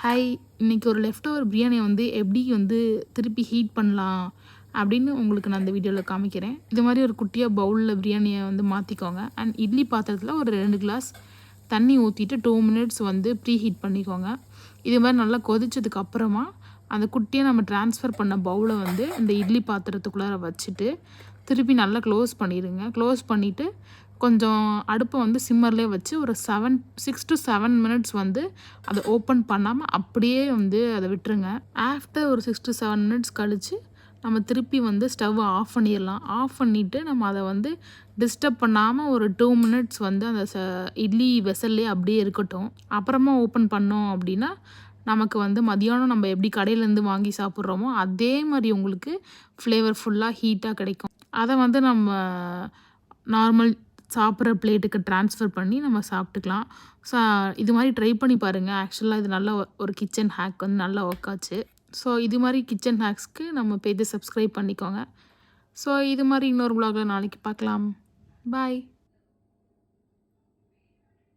Hi, இன்றைக்கி ஒரு left over பிரியாணியை வந்து எப்படி வந்து திருப்பி ஹீட் பண்ணலாம் அப்படின்னு உங்களுக்கு நான் இந்த வீடியோவில் காமிக்கிறேன். இது மாதிரி ஒரு குட்டியாக பவுலில் பிரியாணியை வந்து மாற்றிக்கோங்க. அண்ட் இட்லி பாத்திரத்தில் ஒரு 2 கிளாஸ் தண்ணி ஊற்றிட்டு 2 மினிட்ஸ் வந்து ப்ரீ ஹீட் பண்ணிக்கோங்க. இது மாதிரி நல்லா கொதிச்சதுக்கு அப்புறமா அந்த குட்டியை நம்ம ட்ரான்ஸ்ஃபர் பண்ண பவுலை வந்து இந்த இட்லி பாத்திரத்துக்குள்ளார வச்சுட்டு திருப்பி நல்லா க்ளோஸ் பண்ணிடுங்க. க்ளோஸ் பண்ணிவிட்டு கொஞ்சம் அடுப்பை வந்து சிம்மர்லேயே வச்சு ஒரு 6 to 7 மினிட்ஸ் வந்து அதை ஓப்பன் பண்ணாமல் அப்படியே வந்து அதை விட்டுருங்க. ஆஃப்டர் ஒரு 6 to 7 மினிட்ஸ் கழித்து நம்ம திருப்பி வந்து ஸ்டவ்வை ஆஃப் பண்ணிடலாம். ஆஃப் பண்ணிவிட்டு நம்ம அதை வந்து டிஸ்டர்ப் பண்ணாமல் ஒரு 2 மினிட்ஸ் வந்து அந்த இட்லி வெசல்லே அப்படியே இருக்கட்டும். அப்புறமா ஓப்பன் பண்ணோம் அப்படின்னா நமக்கு வந்து மதியானம் நம்ம எப்படி கடையிலேருந்து வாங்கி சாப்பிட்றோமோ அதே மாதிரி உங்களுக்கு ஃப்ளேவர்ஃபுல்லாக ஹீட்டாக கிடைக்கும். அதை வந்து நம்ம நார்மல் சாப்பிட்ற பிளேட்டுக்கு ட்ரான்ஸ்ஃபர் பண்ணி நம்ம சாப்பிட்டுக்கலாம். ஸோ இது மாதிரி ட்ரை பண்ணி பாருங்கள். ஆக்சுவலாக இது நல்ல ஒரு கிச்சன் ஹேக் வந்து நல்லா ஒர்க் ஆச்சு. ஸோ இது மாதிரி கிச்சன் ஹேக்ஸ்க்கு நம்ம பேஜை சப்ஸ்கிரைப் பண்ணிக்கோங்க. ஸோ இது மாதிரி இன்னொரு vlogல நாளைக்கு பார்க்கலாம். பாய்.